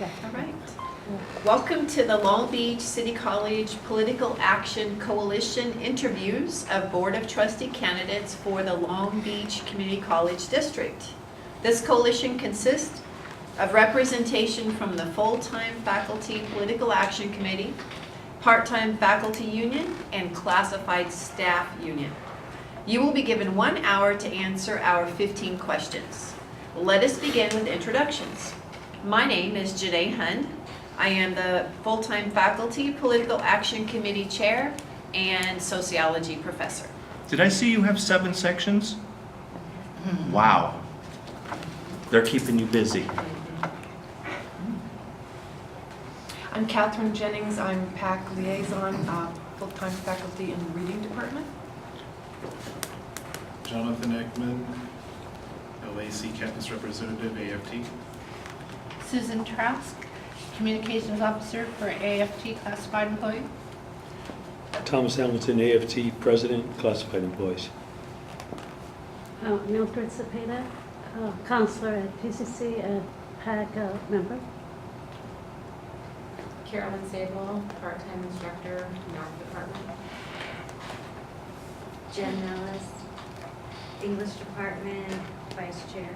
All right. Welcome to the Long Beach City College Political Action Coalition interviews of Board of Trustee candidates for the Long Beach Community College District. This coalition consists of representation from the full-time faculty Political Action Committee, part-time faculty union, and classified staff union. You will be given 1 hour to answer our 15 questions. Let us begin with introductions. My name is Janae Hund. I am the full-time faculty Political Action Committee chair and sociology professor. Did I see you have 7 sections? Wow. They're keeping you busy. I'm Catherine Jennings. I'm PAC liaison, full-time faculty in the reading department. Jonathan Ekman, LAC campus representative, AFT. Susan Trask, Communications Officer for AFT Classified Employee. Thomas Hamilton, AFT President, Classified Employees. Mildred Cepeda, counselor at PCC and PAC member. Carolyn Sable, part-time instructor, math department. Jen Ellis, English department, vice chair.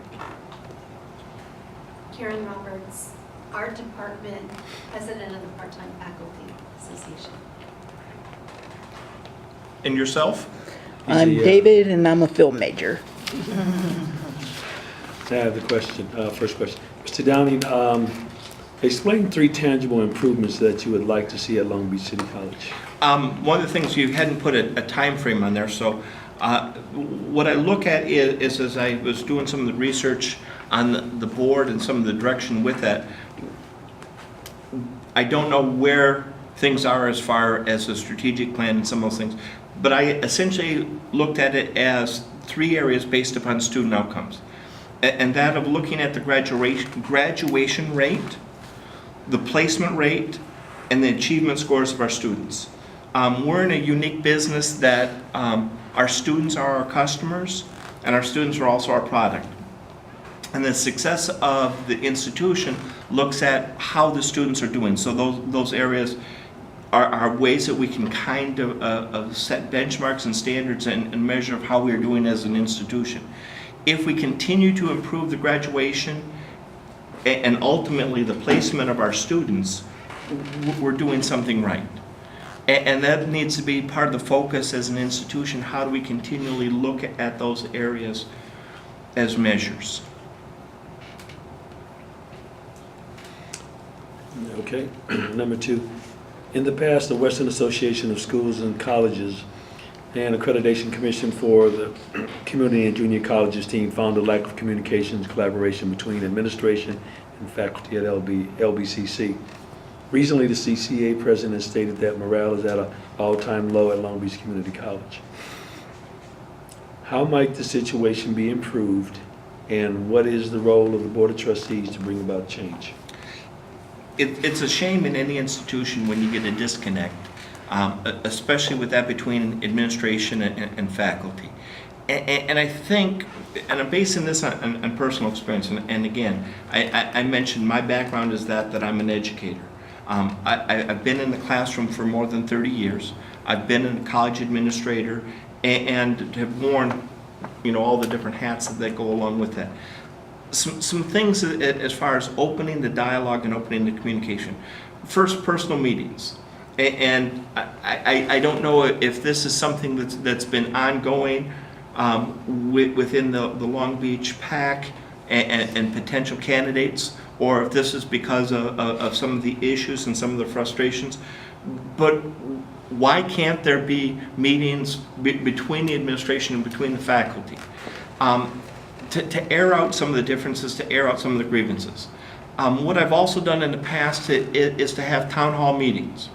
Karen Roberts, art department, president of the part-time faculty association. And yourself? I'm David, and I'm a film major. I have the question, first question. Mr. Downing, explain 3 tangible improvements that you would like to see at Long Beach City College. One of the things, you hadn't put a time frame on there, so what I look at is as I was doing some of the research on the board and some of the direction with that, I don't know where things are as far as the strategic plan and some of those things, but I essentially looked at it as 3 areas based upon student outcomes. And that of looking at the graduation rate, the placement rate, and the achievement scores of our students. We're in a unique business that our students are our customers, and our students are also our product. And the success of the institution looks at how the students are doing. So those areas are ways that we can kind of set benchmarks and standards and measure of how we are doing as an institution. If we continue to improve the graduation and ultimately the placement of our students, we're doing something right. And that needs to be part of the focus as an institution. How do we continually look at those areas as measures? Okay. Number 2, in the past, the Western Association of Schools and Colleges and Accreditation Commission for the Community and Junior Colleges team found a lack of communications collaboration between administration and faculty at LBCC. Recently, the CCA president stated that morale is at an all-time low at Long Beach Community College. How might the situation be improved, and what is the role of the Board of Trustees to bring about change? It's a shame in any institution when you get a disconnect, especially with that between administration and faculty. And I think, and I'm basing this on personal experience, and again, I mentioned my background is that I'm an educator. I've been in the classroom for more than 30 years. I've been a college administrator and have worn, all the different hats that go along with that. Some things as far as opening the dialogue and opening the communication. First, personal meetings. And I don't know if this is something that's been ongoing within the Long Beach PAC and potential candidates, or if this is because of some of the issues and some of the frustrations. But why can't there be meetings between the administration and between the faculty? To air out some of the differences, to air out some of the grievances. What I've also done in the past is to have town hall meetings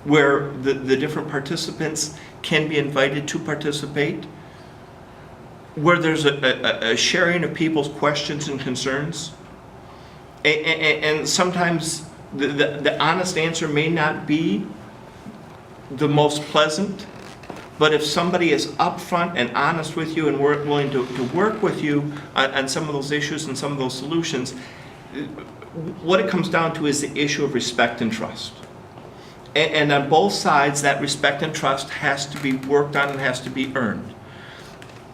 where the different participants can be invited to participate, where there's a sharing of people's questions and concerns. And sometimes the honest answer may not be the most pleasant, but if somebody is upfront and honest with you and willing to work with you on some of those issues and some of those solutions, what it comes down to is the issue of respect and trust. And on both sides, that respect and trust has to be worked on and has to be earned.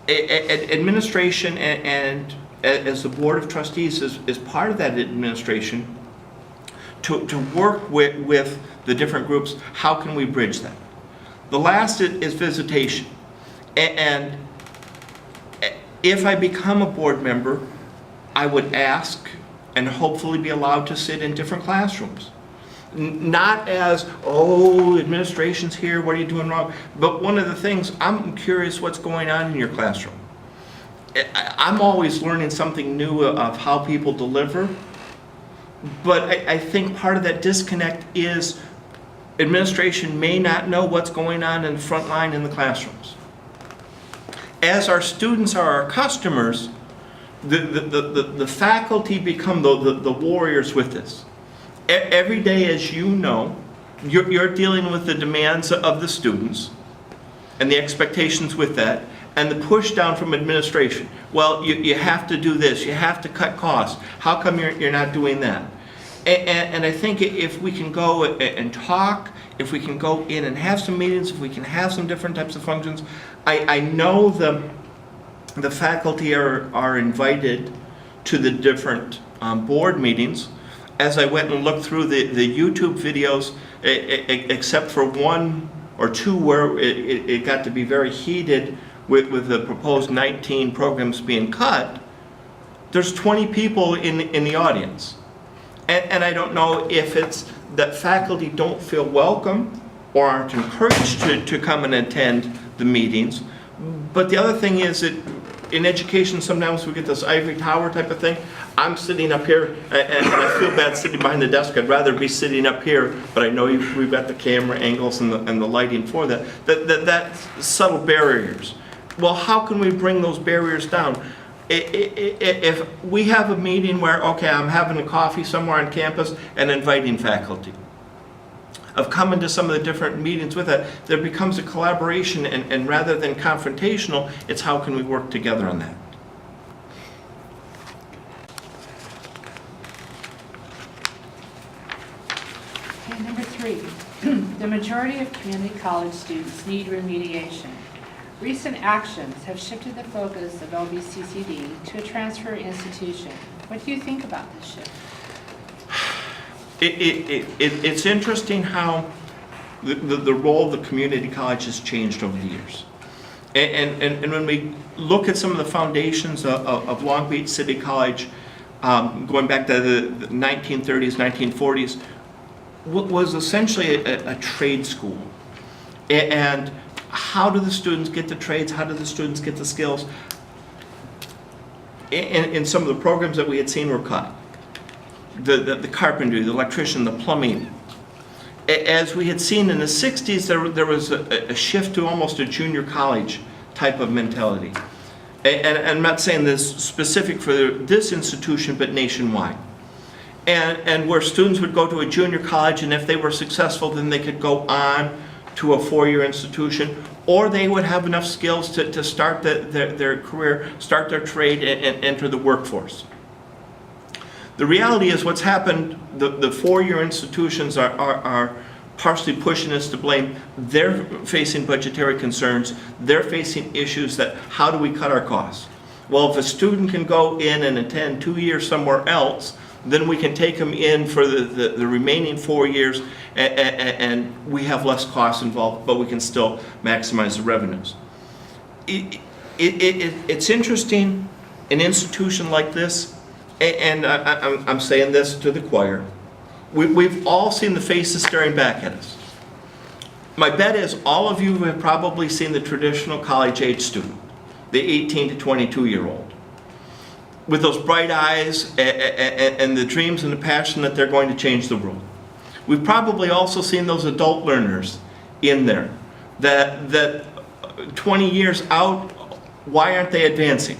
Administration and as the Board of Trustees is part of that administration to work with the different groups. How can we bridge that? The last is visitation. And if I become a board member, I would ask and hopefully be allowed to sit in different classrooms. Not as, oh, administration's here, what are you doing wrong? But one of the things, I'm curious what's going on in your classroom. I'm always learning something new of how people deliver. But I think part of that disconnect is administration may not know what's going on in the front line in the classrooms. As our students are our customers, the faculty become the warriors with this. Every day, as you know, you're dealing with the demands of the students and the expectations with that, and the push down from administration. Well, you have to do this, you have to cut costs. How come you're not doing that? And I think if we can go and talk, if we can go in and have some meetings, if we can have some different types of functions, I know the faculty are invited to the different board meetings. As I went and looked through the YouTube videos, except for one or two where it got to be very heated with the proposed 19 programs being cut, there's 20 people in the audience. And I don't know if it's that faculty don't feel welcome or aren't encouraged to come and attend the meetings. But the other thing is that in education, sometimes we get this ivory tower type of thing. I'm sitting up here, and I feel bad sitting behind the desk. I'd rather be sitting up here, but I know we've got the camera angles and the lighting for that. That's subtle barriers. Well, how can we bring those barriers down? If we have a meeting where, okay, I'm having a coffee somewhere on campus and inviting faculty, of coming to some of the different meetings with it, there becomes a collaboration, and rather than confrontational, it's how can we work together on that. Okay, number 3, the majority of community college students need remediation. Recent actions have shifted the focus of LBCCD to a transfer institution. What do you think about this shift? It's interesting how the role of the community college has changed over the years. And when we look at some of the foundations of Long Beach City College, going back to the 1930s, 1940s, was essentially a trade school. And how do the students get the trades? How do the students get the skills? In some of the programs that we had seen were cut. The carpentry, the electrician, the plumbing. As we had seen in the 60s, there was a shift to almost a junior college type of mentality. And I'm not saying this specific for this institution, but nationwide. And where students would go to a junior college, and if they were successful, then they could go on to a 4-year institution, or they would have enough skills to start their career, start their trade, and enter the workforce. The reality is what's happened, the 4-year institutions are partially pushing us to blame. They're facing budgetary concerns. They're facing issues that, how do we cut our costs? Well, if a student can go in and attend 2 years somewhere else, then we can take them in for the remaining 4 years, and we have less costs involved, but we can still maximize the revenues. It's interesting, an institution like this, and I'm saying this to the choir, we've all seen the faces staring back at us. My bet is all of you have probably seen the traditional college-age student, the 18 to 22-year-old. With those bright eyes and the dreams and the passion that they're going to change the world. We've probably also seen those adult learners in there, that 20 years out, why aren't they advancing?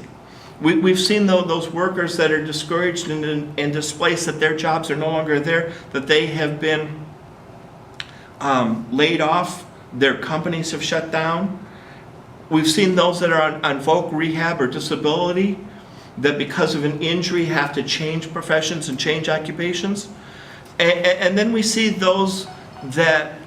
We've seen those workers that are discouraged and displaced, that their jobs are no longer there, that they have been laid off, their companies have shut down. We've seen those that are on voc rehab or disability, that because of an injury have to change professions and change occupations. And then we see those that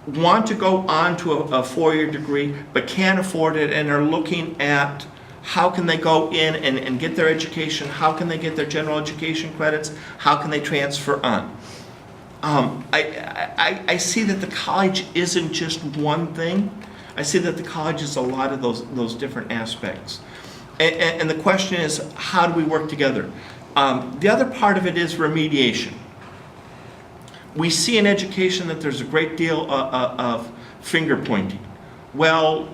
want to go on to a four-year degree but can't afford it and are looking at how can they go in and get their education, how can they get their general education credits, how can they transfer on. I see that the college isn't just one thing. I see that the college is a lot of those different aspects. And the question is, how do we work together? The other part of it is remediation. We see in education that there's a great deal of finger pointing. Well,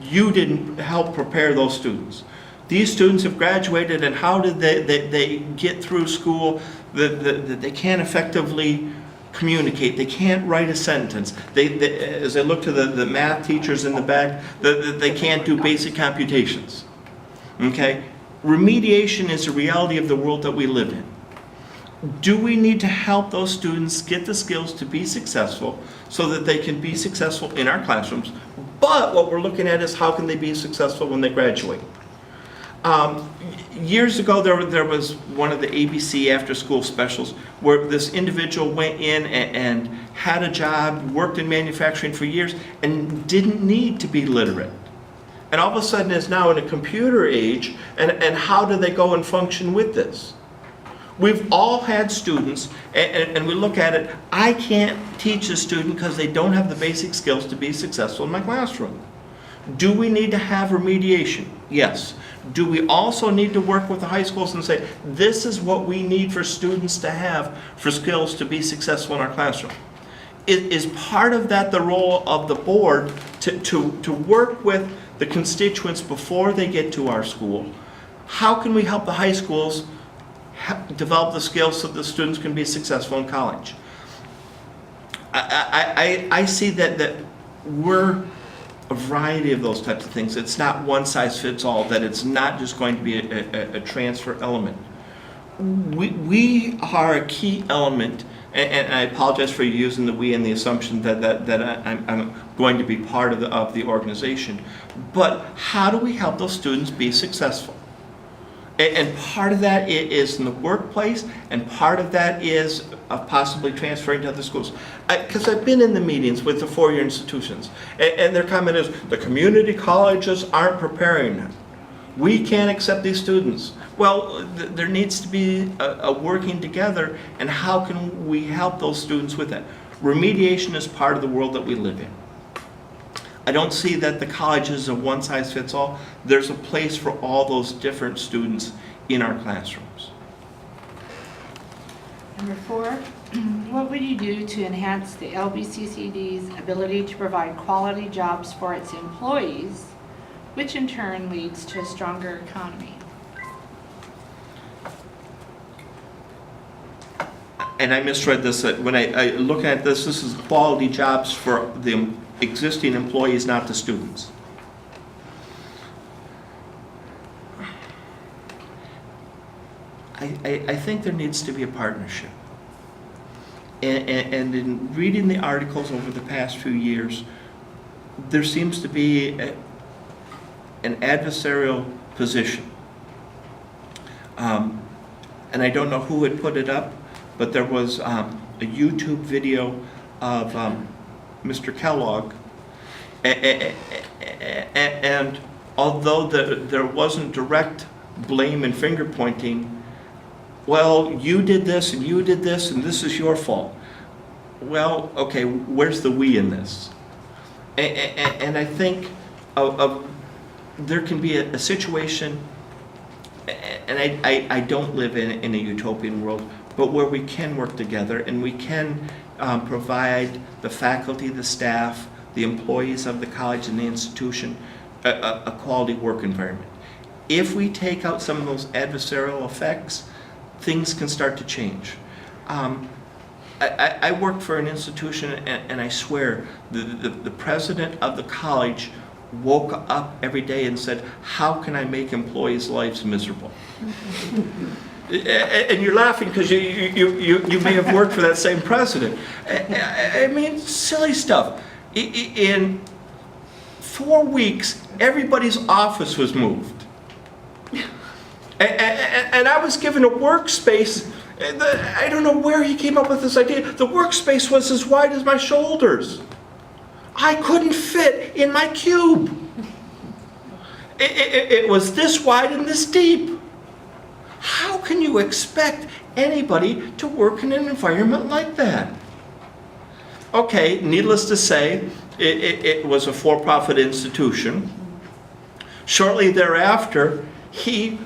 you didn't help prepare those students. These students have graduated, and how did they get through school that they can't effectively communicate, they can't write a sentence. As I look to the math teachers in the back, they can't do basic computations. Okay? Remediation is a reality of the world that we live in. Do we need to help those students get the skills to be successful so that they can be successful in our classrooms? But what we're looking at is how can they be successful when they graduate? Years ago, there was one of the ABC after-school specials where this individual went in and had a job, worked in manufacturing for years, and didn't need to be literate. And all of a sudden is now in a computer age, and how do they go and function with this? We've all had students, and we look at it, I can't teach a student because they don't have the basic skills to be successful in my classroom. Do we need to have remediation? Yes. Do we also need to work with the high schools and say, this is what we need for students to have for skills to be successful in our classroom? Is part of that the role of the board to work with the constituents before they get to our school? How can we help the high schools develop the skills so the students can be successful in college? I see that we're a variety of those types of things. It's not one size fits all, that it's not just going to be a transfer element. We are a key element, and I apologize for using the we and the assumption that I'm going to be part of the organization. But how do we help those students be successful? And part of that is in the workplace, and part of that is possibly transferring to other schools. Because I've been in the meetings with the four-year institutions, and their comment is, the community colleges aren't preparing them. We can't accept these students. Well, there needs to be a working together, and how can we help those students with that? Remediation is part of the world that we live in. I don't see that the college is a one-size-fits-all. There's a place for all those different students in our classrooms. Number 4, what would you do to enhance the LBCCD's ability to provide quality jobs for its employees, which in turn leads to a stronger economy? And I misread this. When I look at this is quality jobs for the existing employees, not the students. I think there needs to be a partnership. And in reading the articles over the past few years, there seems to be an adversarial position. And I don't know who had put it up, but there was a YouTube video of Mr. Kellogg, and although there wasn't direct blame and finger pointing, well, you did this and you did this and this is your fault. Well, okay, where's the we in this? And I think there can be a situation, and I don't live in a utopian world, but where we can work together and we can provide the faculty, the staff, the employees of the college and the institution a quality work environment. If we take out some of those adversarial effects, things can start to change. I work for an institution, and I swear the president of the college woke up every day and said, how can I make employees' lives miserable? And you're laughing because you may have worked for that same president. I mean, silly stuff. In 4 weeks, everybody's office was moved. And I was given a workspace. I don't know where he came up with this idea. The workspace was as wide as my shoulders. I couldn't fit in my cube. It was this wide and this deep. How can you expect anybody to work in an environment like that? Okay, needless to say, it was a for-profit institution. Shortly thereafter, he,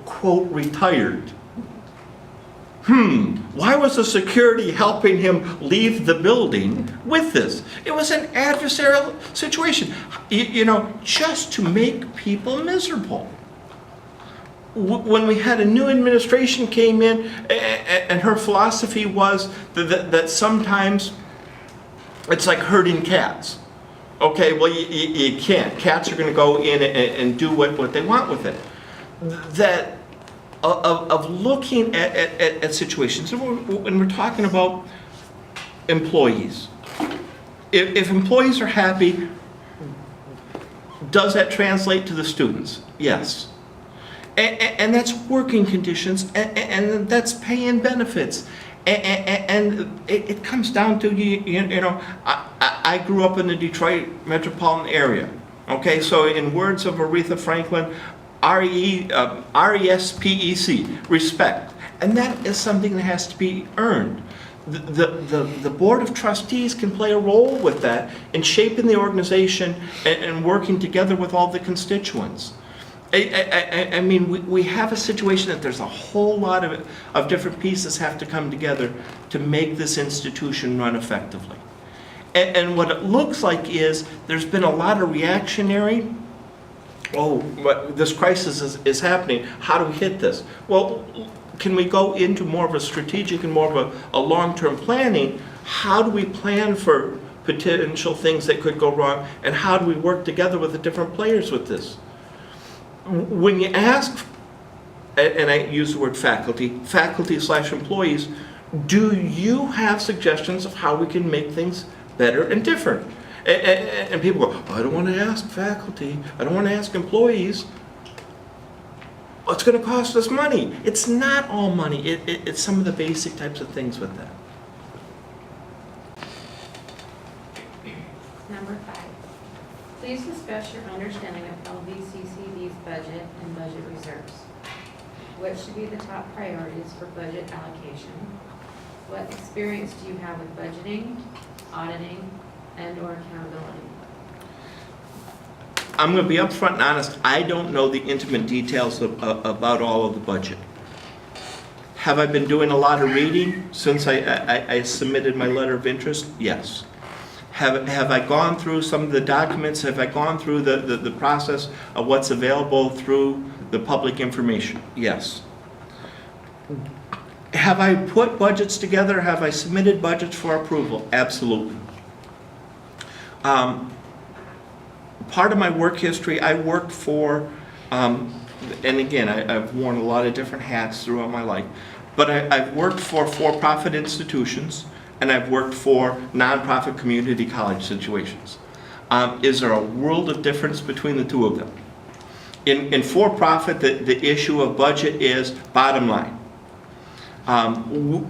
quote, retired. Why was the security helping him leave the building with this? It was an adversarial situation, just to make people miserable. When we had a new administration came in, and her philosophy was that sometimes it's like herding cats. Okay, well, you can't. Cats are going to go in and do what they want with it. That of looking at situations, when we're talking about employees. If employees are happy, does that translate to the students? Yes. And that's working conditions, and that's pay and benefits. And it comes down to, I grew up in the Detroit metropolitan area. Okay, so in words of Aretha Franklin, RESPEC, respect. And that is something that has to be earned. The Board of Trustees can play a role with that in shaping the organization and working together with all the constituents. I mean, we have a situation that there's a whole lot of different pieces have to come together to make this institution run effectively. And what it looks like is there's been a lot of reactionary, but this crisis is happening, how do we hit this? Well, can we go into more of a strategic and more of a long-term planning? How do we plan for potential things that could go wrong, and how do we work together with the different players with this? When you ask, and I use the word faculty/employees, do you have suggestions of how we can make things better and different? And people go, I don't want to ask faculty, I don't want to ask employees. It's going to cost us money. It's not all money, it's some of the basic types of things with that. Number 5, please discuss your understanding of LBCCD's budget and budget reserves. What should be the top priorities for budget allocation? What experience do you have with budgeting, auditing, and/or accountability? I'm going to be upfront and honest, I don't know the intimate details about all of the budget. Have I been doing a lot of reading since I submitted my letter of interest? Yes. Have I gone through some of the documents? Have I gone through the process of what's available through the public information? Yes. Have I put budgets together? Have I submitted budgets for approval? Absolutely. Part of my work history, I worked for, and again, I've worn a lot of different hats throughout my life, but I've worked for-profit institutions, and I've worked for nonprofit community college situations. Is there a world of difference between the two of them? In for-profit, the issue of budget is bottom line.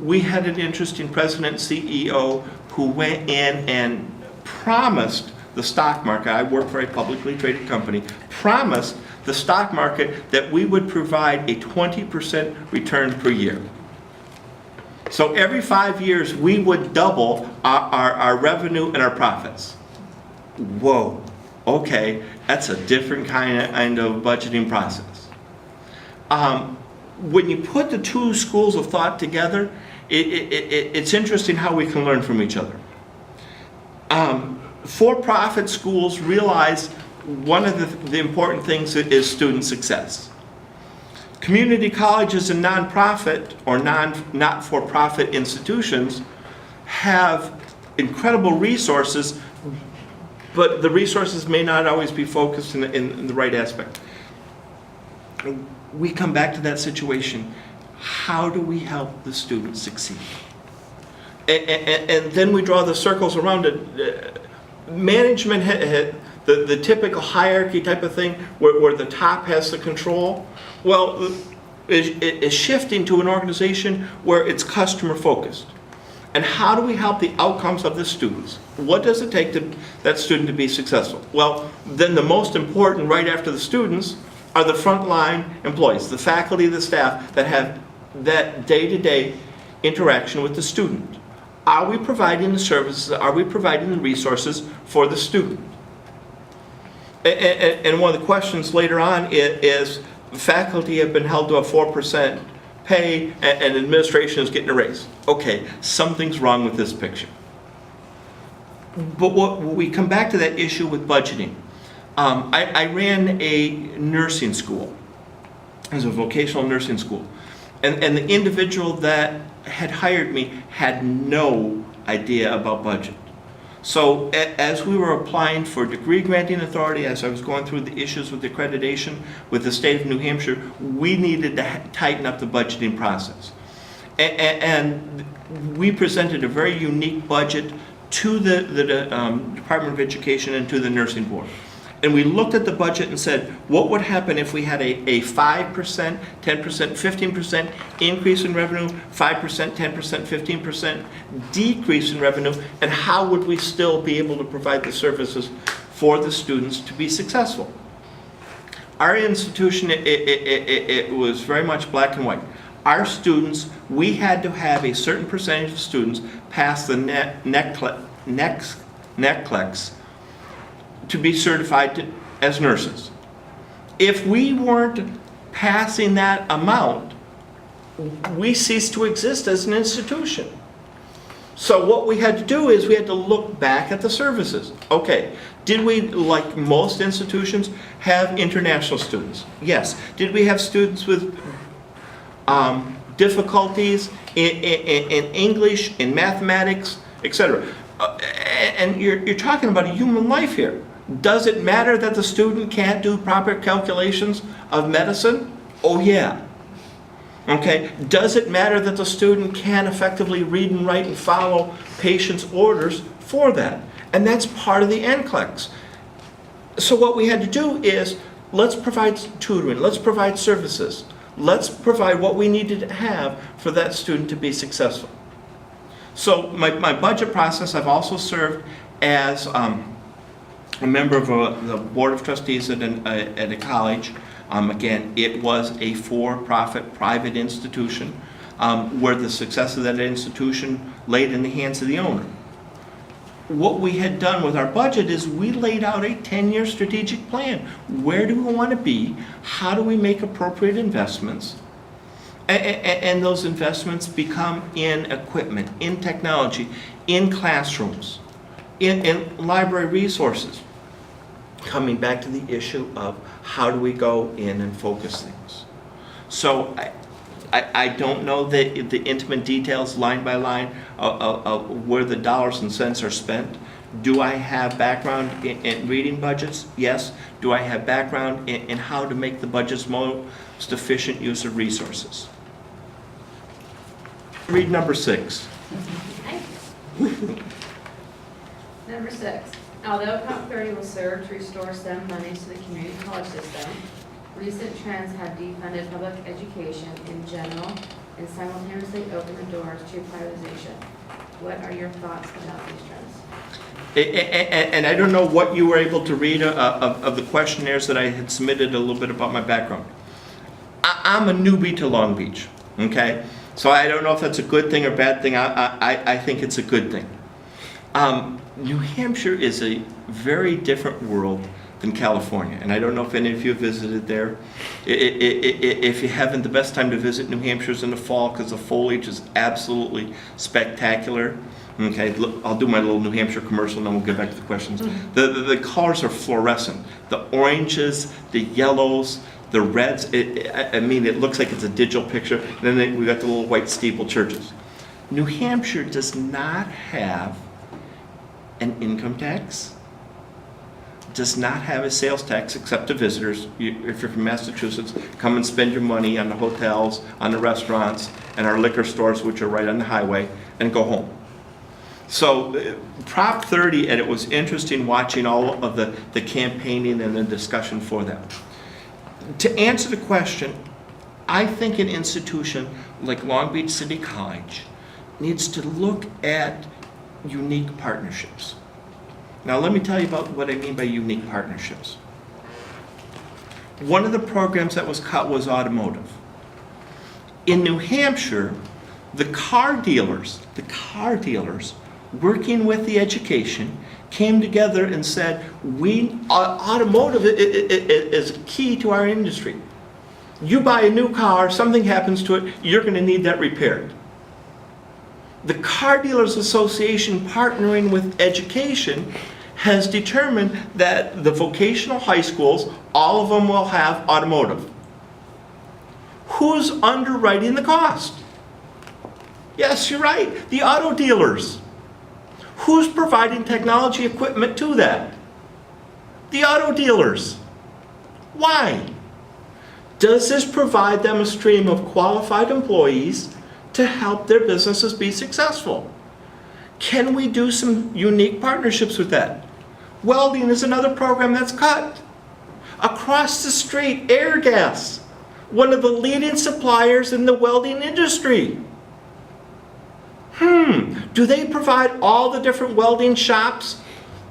We had an interesting president and CEO who went in and promised the stock market, I work for a publicly traded company, promised the stock market that we would provide a 20% return per year. So every 5 years, we would double our revenue and our profits. Whoa, okay, that's a different kind of budgeting process. When you put the two schools of thought together, it's interesting how we can learn from each other. For-profit schools realize one of the important things is student success. Community colleges and nonprofit or not-for-profit institutions have incredible resources, but the resources may not always be focused in the right aspect. We come back to that situation. How do we help the students succeed? And then we draw the circles around it. Management, the typical hierarchy type of thing where the top has the control, well, is shifting to an organization where it's customer focused. And how do we help the outcomes of the students? What does it take that student to be successful? Well, then the most important right after the students are the frontline employees, the faculty, the staff that have that day-to-day interaction with the student. Are we providing the services, are we providing the resources for the student? And one of the questions later on is faculty have been held to a 4% pay and administration is getting a raise. Okay, something's wrong with this picture. But what we come back to that issue with budgeting. I ran a nursing school. It was a vocational nursing school. And the individual that had hired me had no idea about budget. So as we were applying for degree granting authority, as I was going through the issues with accreditation with the state of New Hampshire, we needed to tighten up the budgeting process. And we presented a very unique budget to the Department of Education and to the nursing board. And we looked at the budget and said, what would happen if we had a 5%, 10%, 15% increase in revenue, 5%, 10%, 15% decrease in revenue, and how would we still be able to provide the services for the students to be successful? Our institution, it was very much black and white. Our students, we had to have a certain percentage of students pass the NCLEX to be certified as nurses. If we weren't passing that amount, we ceased to exist as an institution. So what we had to do is we had to look back at the services. Okay, did we, like most institutions, have international students? Yes. Did we have students with difficulties in English, in mathematics, etc.? And you're talking about a human life here. Does it matter that the student can't do proper calculations of medicine? Oh yeah. Okay. Does it matter that the student can effectively read and write and follow patients' orders for that? And that's part of the NCLEX. So what we had to do is, let's provide tutoring, let's provide services, let's provide what we needed to have for that student to be successful. So my budget process, I've also served as a member of the Board of Trustees at a college. Again, it was a for-profit private institution where the success of that institution laid in the hands of the owner. What we had done with our budget is we laid out a 10-year strategic plan. Where do we want to be? How do we make appropriate investments? And those investments become in equipment, in technology, in classrooms, in library resources. Coming back to the issue of how do we go in and focus things. So I don't know the intimate details line by line of where the dollars and cents are spent. Do I have background in reading budgets? Yes. Do I have background in how to make the budgets most efficient use of resources? Read number 6. Number 6, although Prop 30 will serve to restore some monies to the community college system, recent trends have defunded public education in general and simultaneously opened the doors to privatization. What are your thoughts about these trends? And I don't know what you were able to read of the questionnaires that I had submitted a little bit about my background. I'm a newbie to Long Beach, okay? So I don't know if that's a good thing or bad thing. I think it's a good thing. New Hampshire is a very different world than California, and I don't know if any of you have visited there. If you haven't, the best time to visit New Hampshire is in the fall because the foliage is absolutely spectacular. Okay, I'll do my little New Hampshire commercial and then we'll get back to the questions. The colors are fluorescent. The oranges, the yellows, the reds, I mean, it looks like it's a digital picture. And then we got the little white steeple churches. New Hampshire does not have an income tax, does not have a sales tax except to visitors. If you're from Massachusetts, come and spend your money on the hotels, on the restaurants, and our liquor stores, which are right on the highway, and go home. So Prop 30, and it was interesting watching all of the campaigning and the discussion for that. To answer the question, I think an institution like Long Beach City College needs to look at unique partnerships. Now let me tell you about what I mean by unique partnerships. One of the programs that was cut was automotive. In New Hampshire, the car dealers, working with the education, came together and said, automotive is key to our industry. You buy a new car, something happens to it, you're going to need that repaired. The Car Dealers Association, partnering with education, has determined that the vocational high schools, all of them will have automotive. Who's underwriting the cost? Yes, you're right, the auto dealers. Who's providing technology equipment to that? The auto dealers. Why? Does this provide them a stream of qualified employees to help their businesses be successful? Can we do some unique partnerships with that? Welding is another program that's cut. Across the street, Airgas, one of the leading suppliers in the welding industry. Do they provide all the different welding shops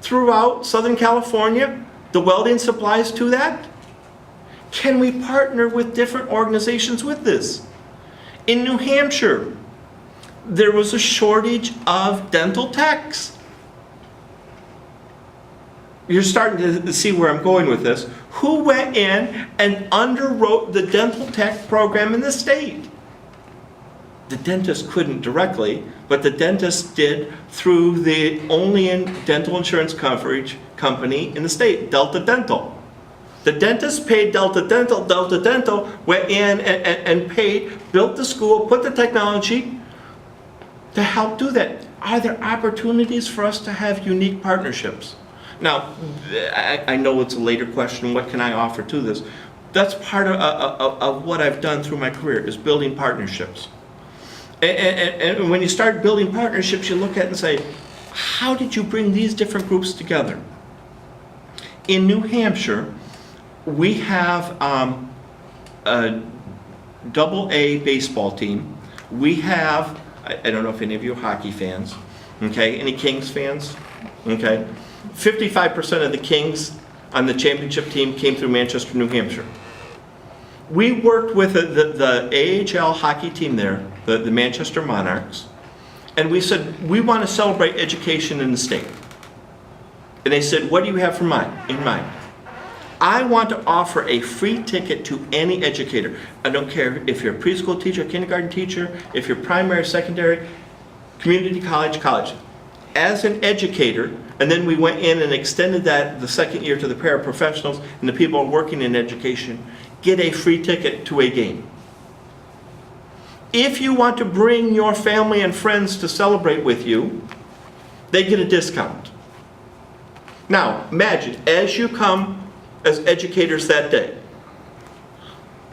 throughout Southern California, the welding supplies to that? Can we partner with different organizations with this? In New Hampshire, there was a shortage of dental techs. You're starting to see where I'm going with this. Who went in and underwrote the dental tech program in the state? The dentist couldn't directly, but the dentist did through the only dental insurance coverage company in the state, Delta Dental. The dentist paid Delta Dental. Delta Dental went in and paid, built the school, put the technology to help do that. Are there opportunities for us to have unique partnerships? Now, I know it's a later question, what can I offer to this? That's part of what I've done through my career, is building partnerships. And when you start building partnerships, you look at it and say, how did you bring these different groups together? In New Hampshire, we have a AA baseball team. We have, I don't know if any of you are hockey fans, okay? Any Kings fans? Okay. 55% of the Kings on the championship team came through Manchester, New Hampshire. We worked with the AHL hockey team there, the Manchester Monarchs, and we said, we want to celebrate education in the state. And they said, what do you have in mind? I want to offer a free ticket to any educator. I don't care if you're a preschool teacher, kindergarten teacher, if you're primary, secondary, community college. As an educator, and then we went in and extended that the second year to the paraprofessionals and the people working in education, get a free ticket to a game. If you want to bring your family and friends to celebrate with you, they get a discount. Now, imagine, as you come as educators that day,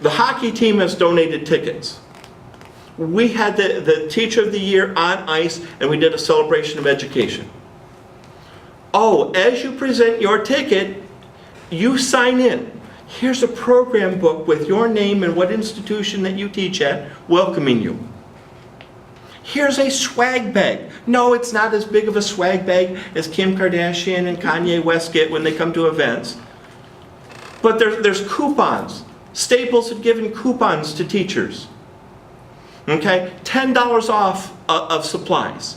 the hockey team has donated tickets. We had the Teacher of the Year on ice, and we did a celebration of education. Oh, as you present your ticket, you sign in. Here's a program book with your name and what institution that you teach at, welcoming you. Here's a swag bag. No, it's not as big of a swag bag as Kim Kardashian and Kanye West get when they come to events. But there's coupons. Staples had given coupons to teachers. Okay, $10 off of supplies.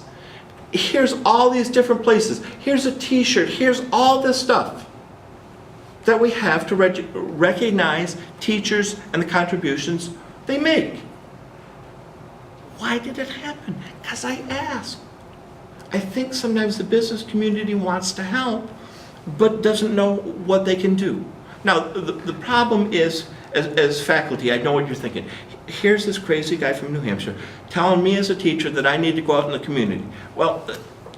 Here's all these different places. Here's a t-shirt. Here's all this stuff that we have to recognize teachers and the contributions they make. Why did it happen? Because I asked. I think sometimes the business community wants to help, but doesn't know what they can do. Now, the problem is, as faculty, I know what you're thinking. Here's this crazy guy from New Hampshire telling me as a teacher that I need to go out in the community. Well,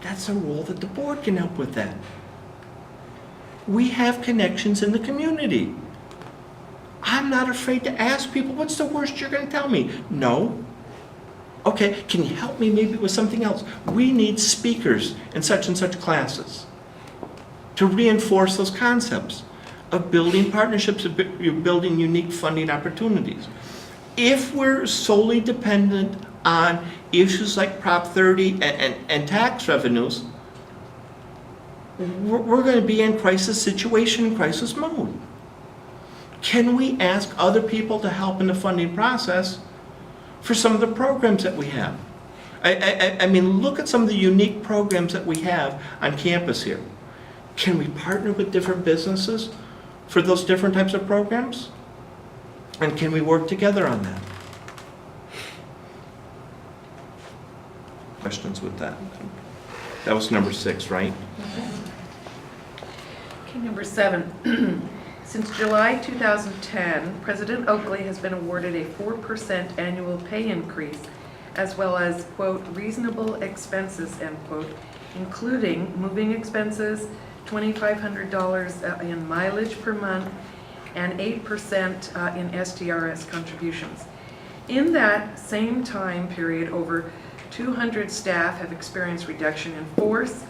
that's a role that the board can help with that. We have connections in the community. I'm not afraid to ask people, what's the worst you're going to tell me? No. Okay, can you help me maybe with something else? We need speakers in such and such classes to reinforce those concepts of building partnerships, of building unique funding opportunities. If we're solely dependent on issues like Prop 30 and tax revenues, we're going to be in crisis situation, crisis mode. Can we ask other people to help in the funding process for some of the programs that we have? I mean, look at some of the unique programs that we have on campus here. Can we partner with different businesses for those different types of programs? And can we work together on that? Questions with that? That was number 6, right? Okay, number 7. Since July 2010, President Oakley has been awarded a 4% annual pay increase, as well as, quote, reasonable expenses, end quote, including moving expenses, $2,500 in mileage per month, and 8% in STRS contributions. In that same time period, over 200 staff have experienced reduction in force,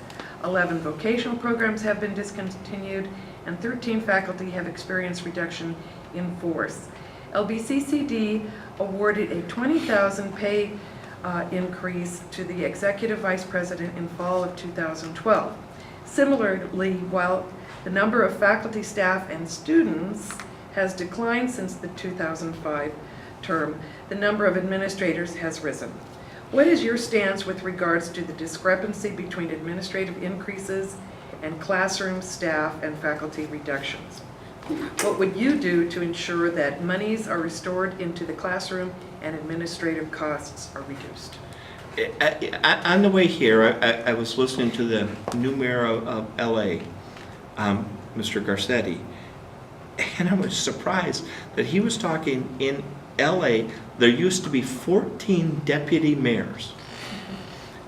11 vocational programs have been discontinued, and 13 faculty have experienced reduction in force. LBCCD awarded a $20,000 pay increase to the Executive Vice President in fall of 2012. Similarly, while the number of faculty, staff, and students has declined since the 2005 term, the number of administrators has risen. What is your stance with regards to the discrepancy between administrative increases and classroom staff and faculty reductions? What would you do to ensure that monies are restored into the classroom and administrative costs are reduced? On the way here, I was listening to the new mayor of LA, Mr. Garcetti, and I was surprised that he was talking in LA, there used to be 14 deputy mayors.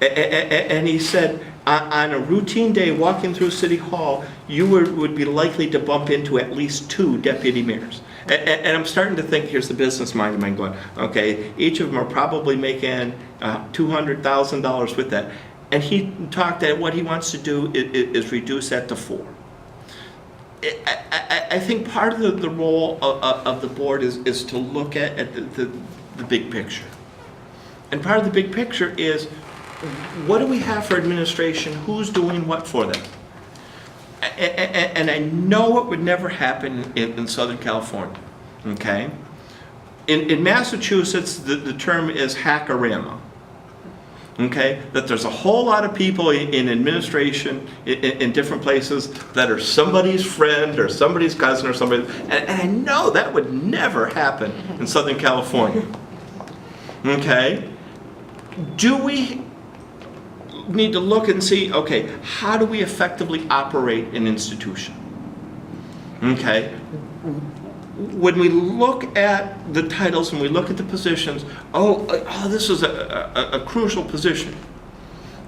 And he said, on a routine day walking through City Hall, you would be likely to bump into at least 2 deputy mayors. And I'm starting to think, here's the business mind of mine going, okay, each of them are probably making $200,000 with that. And he talked that what he wants to do is reduce that to 4. I think part of the role of the board is to look at the big picture. And part of the big picture is, what do we have for administration? Who's doing what for them? And I know it would never happen in Southern California, okay? In Massachusetts, the term is hackorama, okay? That there's a whole lot of people in administration in different places that are somebody's friend or somebody's cousin or somebody, and I know that would never happen in Southern California, okay? Do we need to look and see, okay, how do we effectively operate an institution? Okay? When we look at the titles and we look at the positions, this is a crucial position.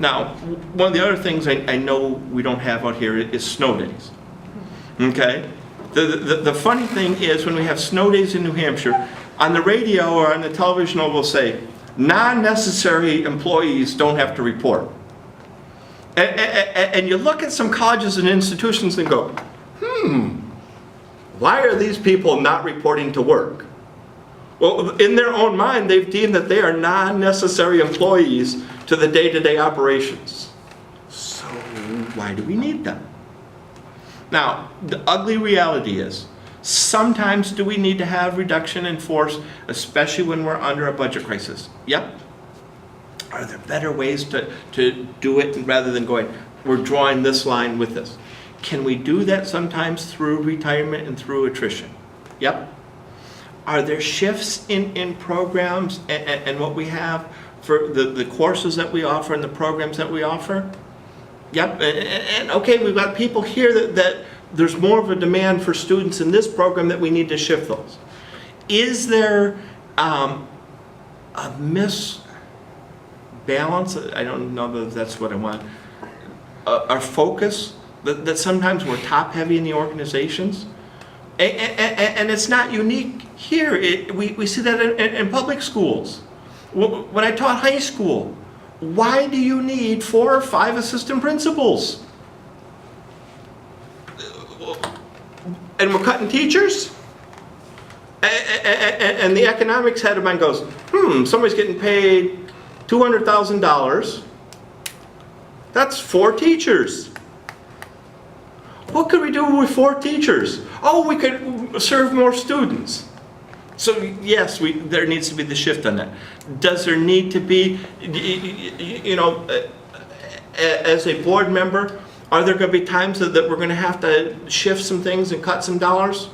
Now, one of the other things I know we don't have out here is snow days. Okay? The funny thing is, when we have snow days in New Hampshire, on the radio or on the television, we'll say, non-necessary employees don't have to report. And you look at some colleges and institutions and go, why are these people not reporting to work? Well, in their own mind, they've deemed that they are non-necessary employees to the day-to-day operations. So why do we need them? Now, the ugly reality is, sometimes do we need to have reduction in force, especially when we're under a budget crisis? Yep. Are there better ways to do it rather than going, we're drawing this line with this? Can we do that sometimes through retirement and through attrition? Yep. Are there shifts in programs and what we have for the courses that we offer and the programs that we offer? Yep. And okay, we've got people here that there's more of a demand for students in this program that we need to shift those. Is there a misbalance? I don't know that that's what I want. Our focus, that sometimes we're top heavy in the organizations. And it's not unique here. We see that in public schools. When I taught high school, why do you need 4 or 5 assistant principals? And we're cutting teachers? And the economics head of mine goes, somebody's getting paid $200,000. That's 4 teachers. What could we do with 4 teachers? Oh, we could serve more students. So yes, there needs to be the shift on that. Does there need to be, as a board member, are there going to be times that we're going to have to shift some things and cut some dollars?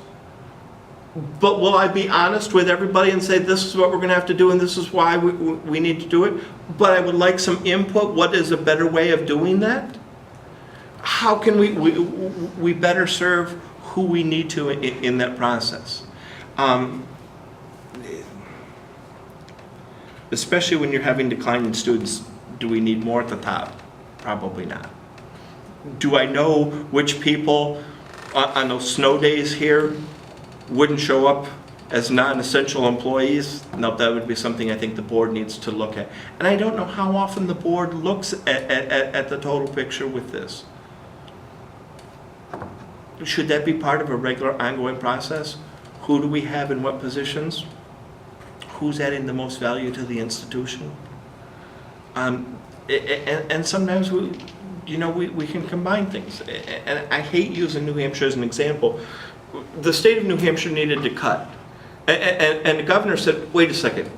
But will I be honest with everybody and say this is what we're going to have to do and this is why we need to do it? But I would like some input. What is a better way of doing that? How can we better serve who we need to in that process? Especially when you're having declining students, do we need more at the top? Probably not. Do I know which people on those snow days here wouldn't show up as non-essential employees? No, that would be something I think the board needs to look at. And I don't know how often the board looks at the total picture with this. Should that be part of a regular ongoing process? Who do we have in what positions? Who's adding the most value to the institution? And sometimes we can combine things. And I hate using New Hampshire as an example. The state of New Hampshire needed to cut. And the governor said, wait a second.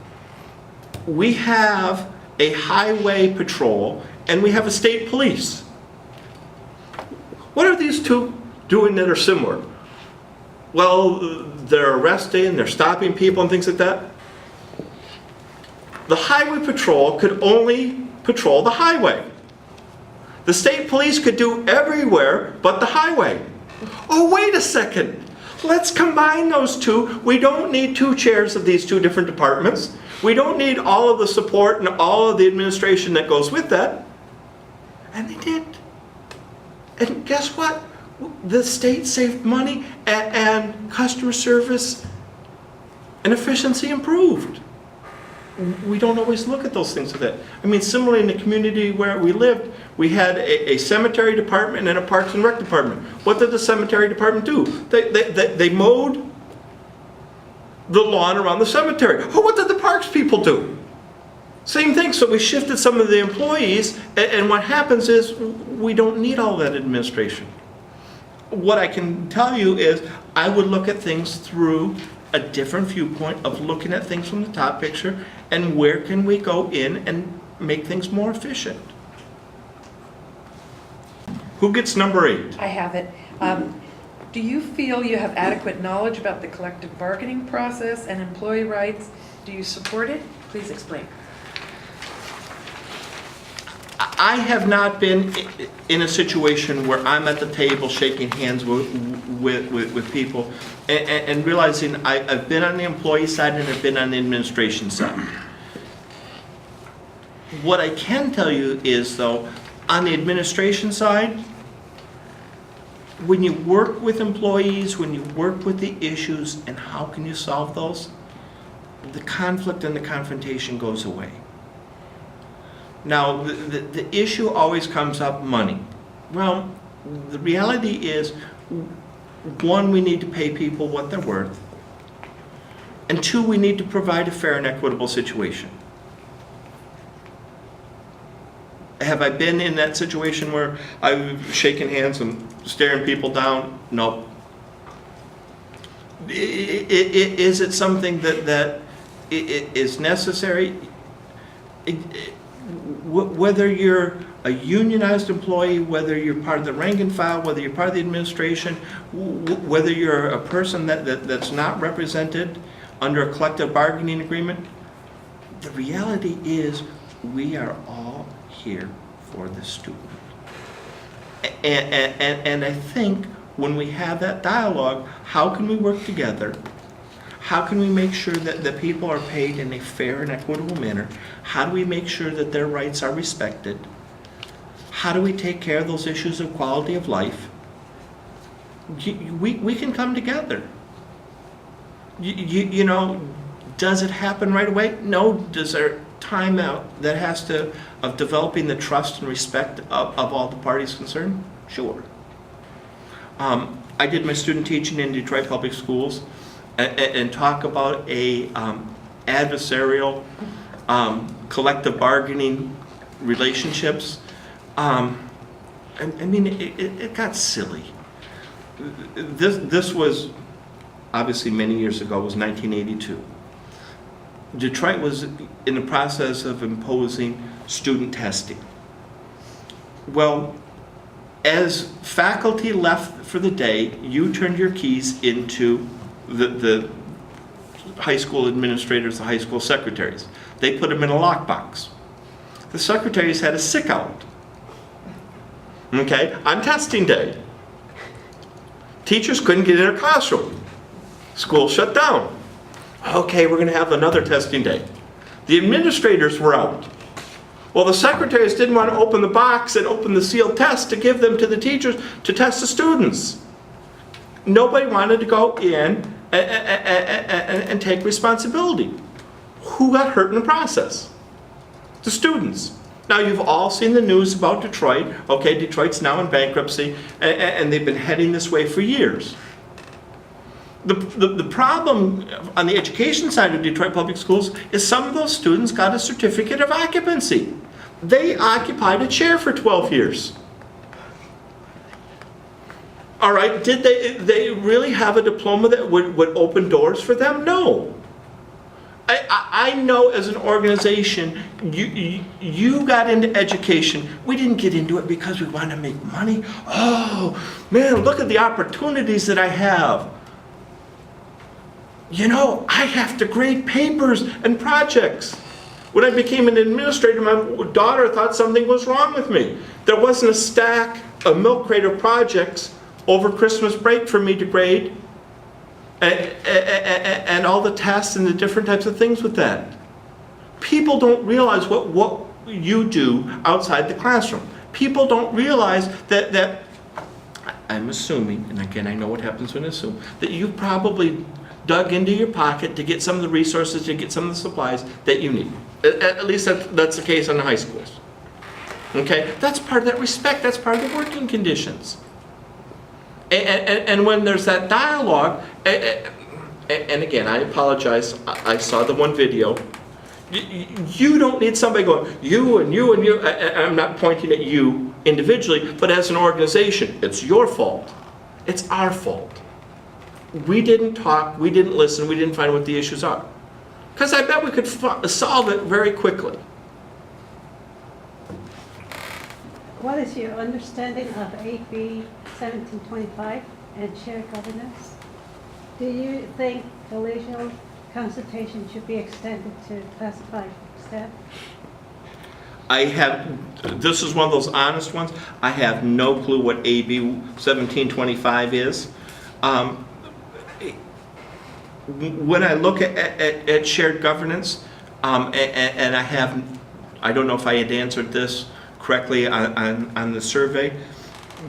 We have a highway patrol and we have a state police. What are these two doing that are similar? Well, they're arresting, they're stopping people and things like that. The highway patrol could only patrol the highway. The state police could do everywhere but the highway. Oh, wait a second. Let's combine those two. We don't need 2 chairs of these 2 different departments. We don't need all of the support and all of the administration that goes with that. And they did. And guess what? The state saved money and customer service and efficiency improved. We don't always look at those things with that. I mean, similarly in the community where we lived, we had a cemetery department and a parks and rec department. What did the cemetery department do? They mowed the lawn around the cemetery. Oh, what did the parks people do? Same thing. So we shifted some of the employees, and what happens is we don't need all that administration. What I can tell you is I would look at things through a different viewpoint of looking at things from the top picture and where can we go in and make things more efficient. Who gets number 8? I have it. Do you feel you have adequate knowledge about the collective bargaining process and employee rights? Do you support it? Please explain. I have not been in a situation where I'm at the table shaking hands with people and realizing I've been on the employee side and I've been on the administration side. What I can tell you is, though, on the administration side, when you work with employees, when you work with the issues and how can you solve those, the conflict and the confrontation goes away. Now, the issue always comes up, money. Well, the reality is, 1, we need to pay people what they're worth, and 2, we need to provide a fair and equitable situation. Have I been in that situation where I've shaken hands and staring people down? No. Is it something that is necessary? Whether you're a unionized employee, whether you're part of the rank and file, whether you're part of the administration, whether you're a person that's not represented under a collective bargaining agreement, the reality is we are all here for the student. And I think when we have that dialogue, how can we work together? How can we make sure that the people are paid in a fair and equitable manner? How do we make sure that their rights are respected? How do we take care of those issues of quality of life? We can come together. You know, does it happen right away? No. Does there time out that has to, of developing the trust and respect of all the parties concerned? Sure. I did my student teaching in Detroit Public Schools and talk about a adversarial collective bargaining relationships. I mean, it got silly. This was obviously many years ago. It was 1982. Detroit was in the process of imposing student testing. Well, as faculty left for the day, you turned your keys into the high school administrators, the high school secretaries. They put them in a lockbox. The secretaries had a sick out, okay, on testing day. Teachers couldn't get in their classroom. School shut down. Okay, we're going to have another testing day. The administrators were out. Well, the secretaries didn't want to open the box and open the sealed test to give them to the teachers to test the students. Nobody wanted to go in and take responsibility. Who got hurt in the process? The students. Now, you've all seen the news about Detroit. Okay, Detroit's now in bankruptcy, and they've been heading this way for years. The problem on the education side of Detroit Public Schools is some of those students got a certificate of occupancy. They occupied a chair for 12 years. All right, did they really have a diploma that would open doors for them? No. I know as an organization, you got into education. We didn't get into it because we wanted to make money. Oh, man, look at the opportunities that I have. You know, I have to grade papers and projects. When I became an administrator, my daughter thought something was wrong with me. There wasn't a stack, a milk crate of projects over Christmas break for me to grade, and all the tests and the different types of things with that. People don't realize what you do outside the classroom. People don't realize that I'm assuming, and again, I know what happens when I assume, that you probably dug into your pocket to get some of the resources, to get some of the supplies that you need. At least that's the case in the high schools. Okay? That's part of that respect. That's part of the working conditions. And when there's that dialogue, and again, I apologize, I saw the one video. You don't need somebody going, you and you and you. I'm not pointing at you individually, but as an organization, it's your fault. It's our fault. We didn't talk, we didn't listen, we didn't find what the issues are. Because I bet we could solve it very quickly. What is your understanding of AB 1725 and shared governance? Do you think collegial consultation should be extended to classified staff? This is one of those honest ones. I have no clue what AB 1725 is. When I look at shared governance, and I don't know if I had answered this correctly on the survey.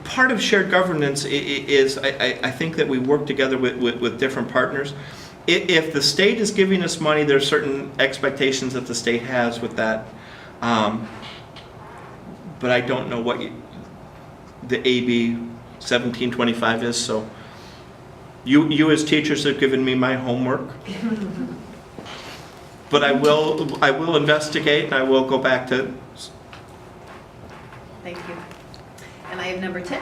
Part of shared governance is I think that we work together with different partners. If the state is giving us money, there are certain expectations that the state has with that. But I don't know what the AB 1725 is, so you as teachers have given me my homework. But I will investigate, and I will go back to. Thank you. And I have number 10.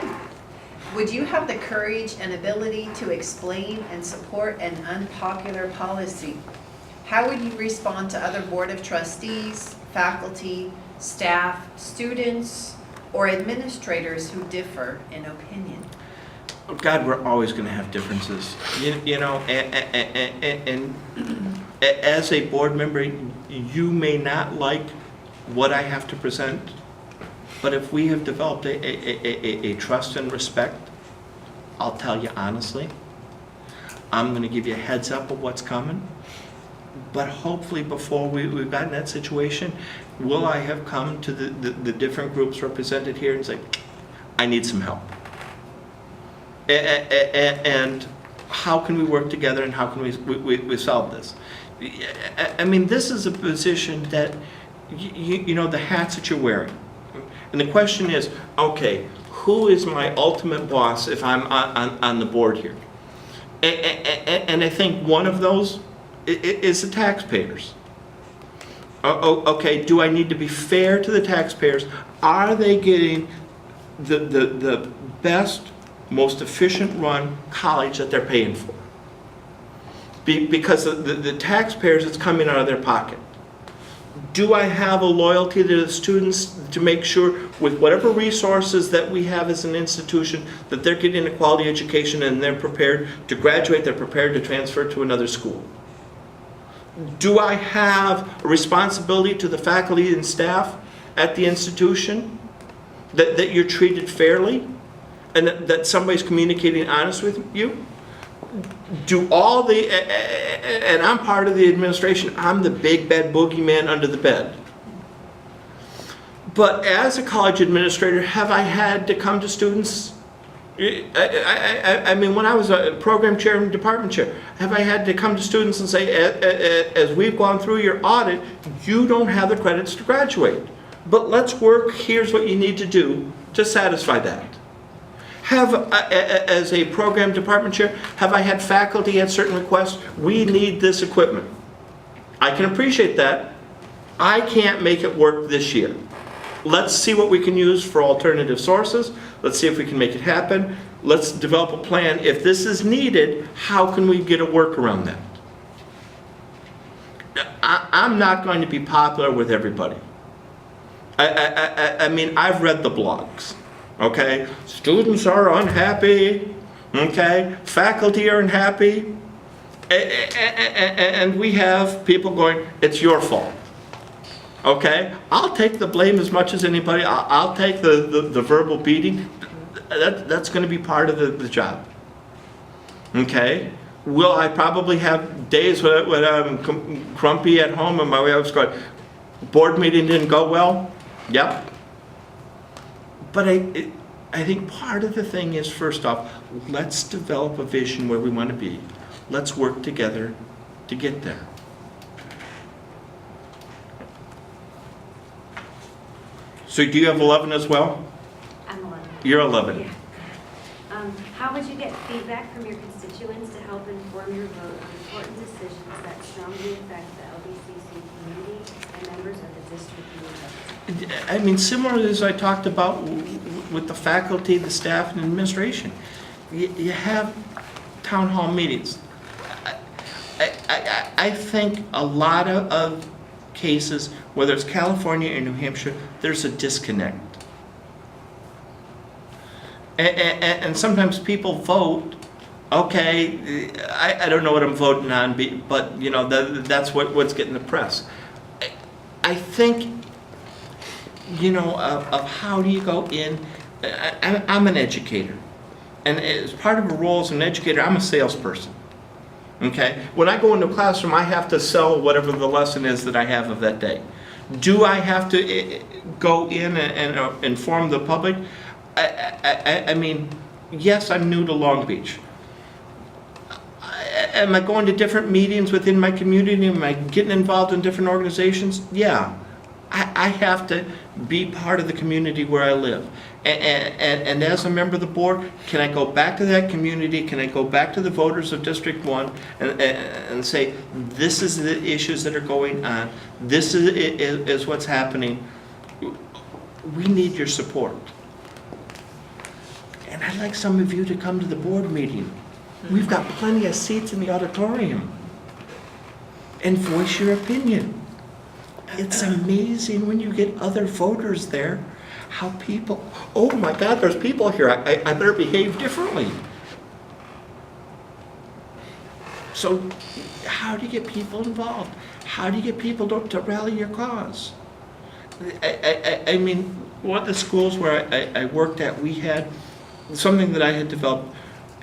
Would you have the courage and ability to explain and support an unpopular policy? How would you respond to other Board of Trustees, faculty, staff, students, or administrators who differ in opinion? God, we're always going to have differences. You know, and as a board member, you may not like what I have to present, but if we have developed a trust and respect, I'll tell you honestly, I'm going to give you a heads up of what's coming. But hopefully before we've gotten that situation, will I have come to the different groups represented here and say, I need some help. And how can we work together, and how can we solve this? I mean, this is a position that you know, the hats that you're wearing. And the question is, okay, who is my ultimate boss if I'm on the board here? And I think one of those is the taxpayers. Okay, do I need to be fair to the taxpayers? Are they getting the best, most efficient run college that they're paying for? Because the taxpayers, it's coming out of their pocket. Do I have a loyalty to the students to make sure with whatever resources that we have as an institution that they're getting a quality education and they're prepared to graduate, they're prepared to transfer to another school? Do I have a responsibility to the faculty and staff at the institution that you're treated fairly and that somebody's communicating honest with you? Do all the, and I'm part of the administration, I'm the big bad boogeyman under the bed. But as a college administrator, have I had to come to students? I mean, when I was a program chair and department chair, have I had to come to students and say, as we've gone through your audit, you don't have the credits to graduate. But let's work, here's what you need to do to satisfy that. As a program department chair, have I had faculty at certain requests, we need this equipment? I can appreciate that. I can't make it work this year. Let's see what we can use for alternative sources. Let's see if we can make it happen. Let's develop a plan. If this is needed, how can we get a work around that? I'm not going to be popular with everybody. I mean, I've read the blogs. Okay, students are unhappy, okay, faculty are unhappy, and we have people going, it's your fault. Okay, I'll take the blame as much as anybody. I'll take the verbal beating. That's going to be part of the job. Okay, will I probably have days when I'm grumpy at home and my wife's going, board meeting didn't go well? Yep. But I think part of the thing is, first off, let's develop a vision where we want to be. Let's work together to get there. So do you have 11 as well? I'm 11. You're 11. Yeah. How would you get feedback from your constituents to help inform your vote on important decisions that strongly affect the LBCC community and members of the district community? I mean, similar as I talked about with the faculty, the staff, and administration. You have town hall meetings. I think a lot of cases, whether it's California or New Hampshire, there's a disconnect. And sometimes people vote, okay, I don't know what I'm voting on, but you know, that's what's getting the press. I think, you know, of how do you go in. I'm an educator, and as part of a role as an educator, I'm a salesperson. Okay, when I go into a classroom, I have to sell whatever the lesson is that I have of that day. Do I have to go in and inform the public? I mean, yes, I'm new to Long Beach. Am I going to different meetings within my community? Am I getting involved in different organizations? Yeah. I have to be part of the community where I live. And as a member of the board, can I go back to that community? Can I go back to the voters of District 1 and say, this is the issues that are going on. This is what's happening. We need your support. And I'd like some of you to come to the board meeting. We've got plenty of seats in the auditorium. And voice your opinion. It's amazing when you get other voters there, how people, oh my God, there's people here, I better behave differently. So how do you get people involved? How do you get people to rally your cause? I mean, one of the schools where I worked at, we had something that I had developed.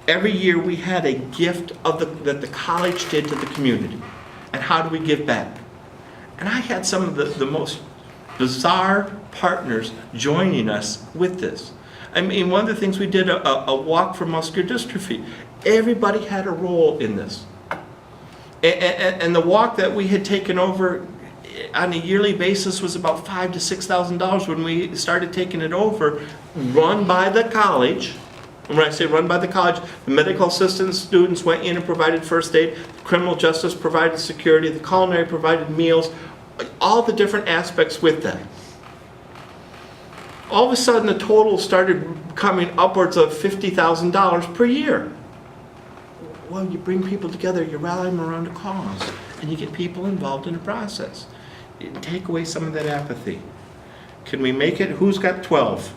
Every year we had a gift that the college did to the community. And how do we give back? And I had some of the most bizarre partners joining us with this. I mean, one of the things we did, a walk for muscular dystrophy. Everybody had a role in this. And the walk that we had taken over, on a yearly basis was about $5,000 to $6,000 when we started taking it over, run by the college. And when I say run by the college, the medical assistant students went in and provided first aid, criminal justice provided security, the culinary provided meals, all the different aspects with that. All of a sudden, the total started coming upwards of $50,000 per year. Well, you bring people together, you rally them around a cause, and you get people involved in the process. You take away some of that apathy. Can we make it? Who's got 12?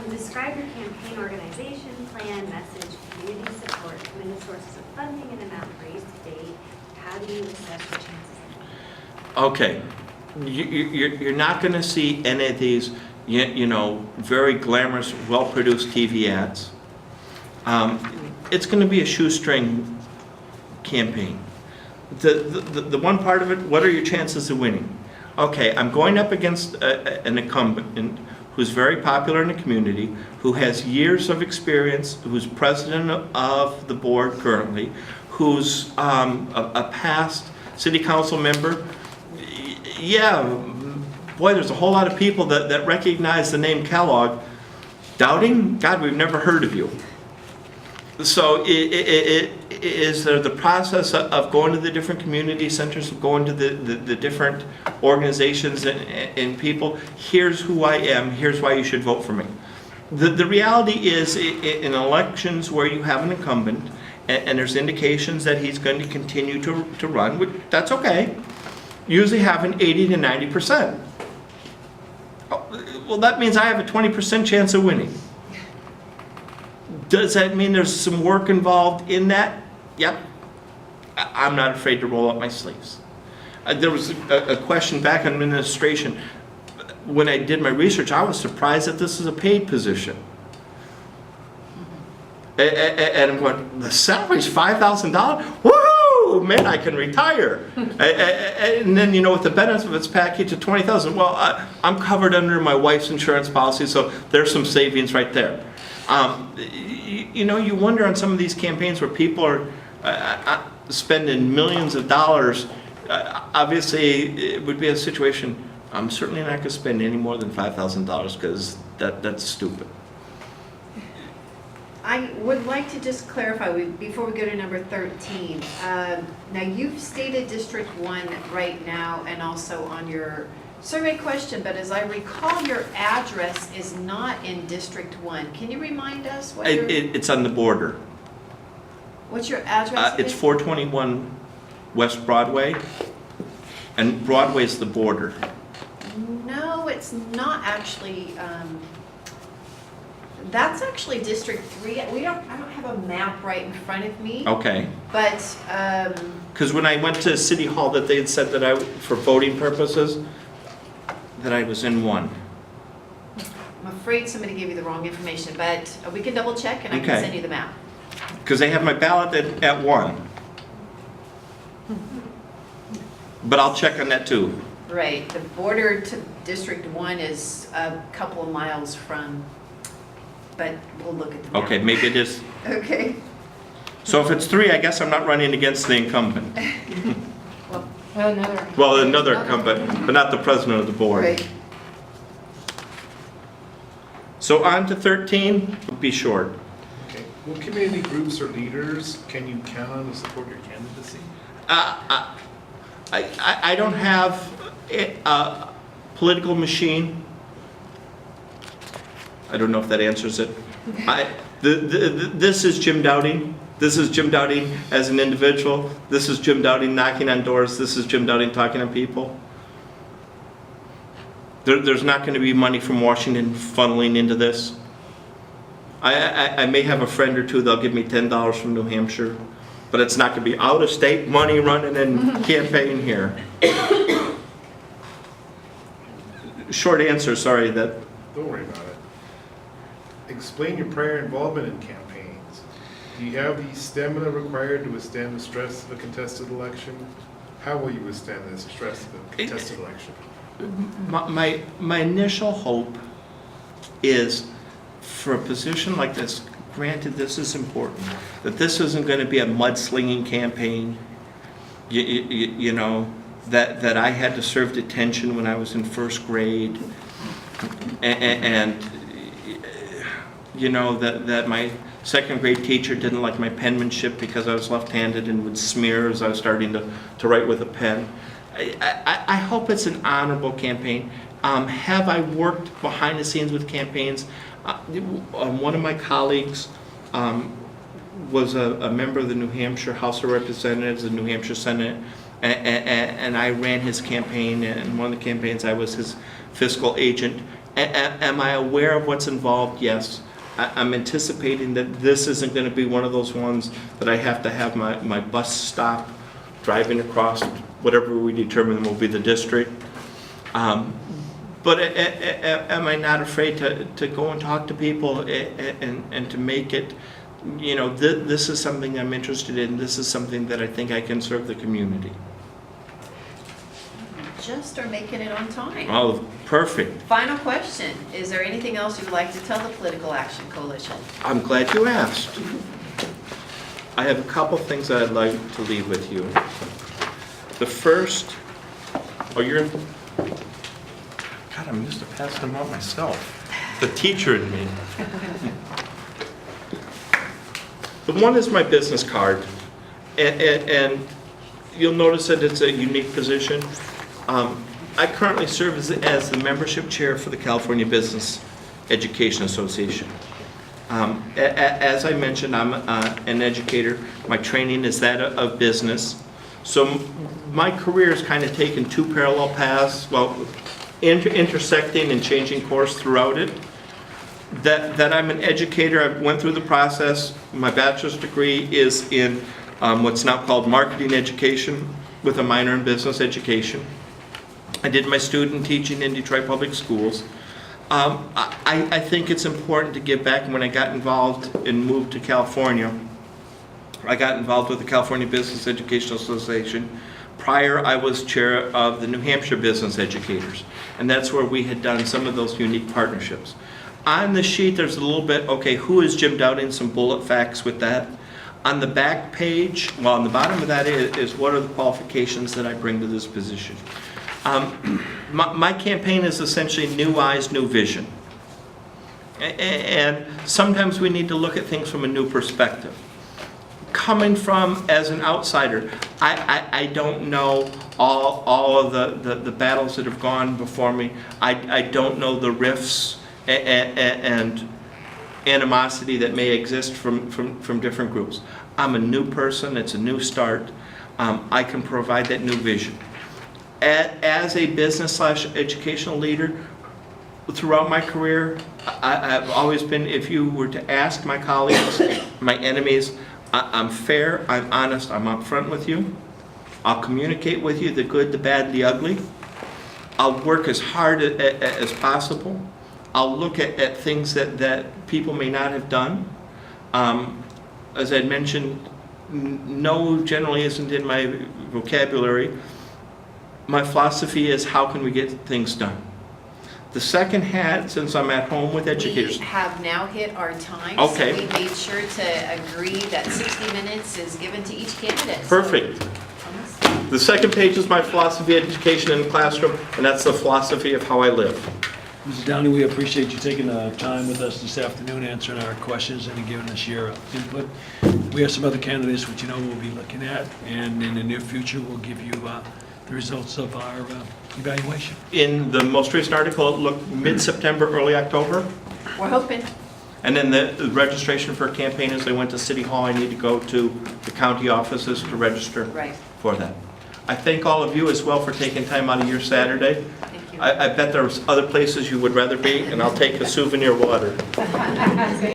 Describe your campaign organization, plan, message, community support, committed sources of funding, and amount raised to date. How do you assess your chances? Okay, you're not going to see any of these, very glamorous, well-produced TV ads. It's going to be a shoestring campaign. The one part of it, what are your chances of winning? Okay, I'm going up against an incumbent who's very popular in the community, who has years of experience, who's president of the board currently, who's a past city council member. Yeah, boy, there's a whole lot of people that recognize the name Kellogg. Dowding? God, we've never heard of you. So is there the process of going to the different community centers, of going to the different organizations and people, here's who I am, here's why you should vote for me. The reality is in elections where you have an incumbent and there's indications that he's going to continue to run, which that's okay, usually have an 80 to 90%. Well, that means I have a 20% chance of winning. Does that mean there's some work involved in that? Yep. I'm not afraid to roll up my sleeves. There was a question back on administration. When I did my research, I was surprised that this is a paid position. And I'm going, the salary's $5,000? Woohoo! Man, I can retire. And then, with the benefits package of $20,000, well, I'm covered under my wife's insurance policy, so there's some savings right there. You wonder on some of these campaigns where people are spending millions of dollars. Obviously, it would be a situation, I'm certainly not going to spend any more than $5,000 because that's stupid. I would like to just clarify, before we go to number 13, now you've stated District 1 right now and also on your survey question, but as I recall, your address is not in District 1. Can you remind us what It's on the border. What's your address again? It's 421 West Broadway, and Broadway's the border. No, it's not actually. That's actually District 3. I don't have a map right in front of me. Okay. But because when I went to City Hall, that they had said that for voting purposes, that I was in one. I'm afraid somebody gave you the wrong information, but we can double check and I can send you the map. Because they have my ballot at 1. But I'll check on that too. Right. The border to District 1 is a couple of miles from, but we'll look at the map. Okay, maybe it is. Okay. So if it's 3, I guess I'm not running against the incumbent. Another incumbent, but not the president of the board. Right. So on to 13, be short. Okay. What community groups or leaders can you count on to support your candidacy? I don't have a political machine. I don't know if that answers it. This is Jim Dowding. This is Jim Dowding as an individual. This is Jim Dowding knocking on doors. This is Jim Dowding talking to people. There's not going to be money from Washington funneling into this. I may have a friend or two, they'll give me $10 from New Hampshire, but it's not going to be out-of-state money running in campaign here. Short answer, sorry. Don't worry about it. Explain your prior involvement in campaigns. Do you have the stamina required to withstand the stress of a contested election? How will you withstand the stress of a contested election? My initial hope is for a position like this, granted this is important, that this isn't going to be a mudslinging campaign, you know, that I had to serve detention when I was in first grade, and you know, that my second grade teacher didn't like my penmanship because I was left-handed and would smear as I was starting to write with a pen. I hope it's an honorable campaign. Have I worked behind the scenes with campaigns? One of my colleagues was a member of the New Hampshire House of Representatives, the New Hampshire Senate, and I ran his campaign, and one of the campaigns I was his fiscal agent. Am I aware of what's involved? Yes. I'm anticipating that this isn't going to be one of those ones that I have to have my bus stop driving across whatever we determine will be the district. But am I not afraid to go and talk to people and to make it, you know, this is something I'm interested in, this is something that I think I can serve the community. Just are making it on time. Oh, perfect. Final question. Is there anything else you'd like to tell the Political Action Coalition? I'm glad you asked. I have a couple things that I'd like to leave with you. The first, God, I'm used to passing them out myself. The teacher in me. The one is my business card, and you'll notice that it's a unique position. I currently serve as the membership chair for the California Business Education Association. As I mentioned, I'm an educator. My training is that of business. So my career has kind of taken two parallel paths, well, intersecting and changing course throughout it. That I'm an educator, I went through the process. My bachelor's degree is in what's now called marketing education with a minor in business education. I did my student teaching in Detroit Public Schools. I think it's important to give back. When I got involved and moved to California, I got involved with the California Business Education Association. Prior, I was chair of the New Hampshire Business Educators, and that's where we had done some of those unique partnerships. On the sheet, there's a little bit, okay, who is Jim Dowding? Some bullet facts with that. On the back page, well, on the bottom of that is what are the qualifications that I bring to this position. My campaign is essentially new eyes, new vision. And sometimes we need to look at things from a new perspective. Coming from as an outsider, I don't know all of the battles that have gone before me. I don't know the rifts and animosity that may exist from different groups. I'm a new person, it's a new start. I can provide that new vision. As a business/educational leader, throughout my career, I've always been, if you were to ask my colleagues, my enemies, I'm fair, I'm honest, I'm upfront with you. I'll communicate with you the good, the bad, the ugly. I'll work as hard as possible. I'll look at things that people may not have done. As I mentioned, no generally isn't in my vocabulary. My philosophy is, how can we get things done? The second hat, since I'm at home with educators. We have now hit our time. Okay. So we made sure to agree that 60 minutes is given to each candidate. Perfect. The second page is my philosophy of education in the classroom, and that's the philosophy of how I live. Mrs. Downing, we appreciate you taking the time with us this afternoon, answering our questions and giving us your input. We have some other candidates which you know we'll be looking at, and in the near future we'll give you the results of our evaluation. In the most recent article, it looked mid-September, early October. We're hoping. And then the registration for a campaign is they went to City Hall. I need to go to the county offices to register Right. for that. I thank all of you as well for taking time out of your Saturday. Thank you. I bet there's other places you would rather be, and I'll take a souvenir water.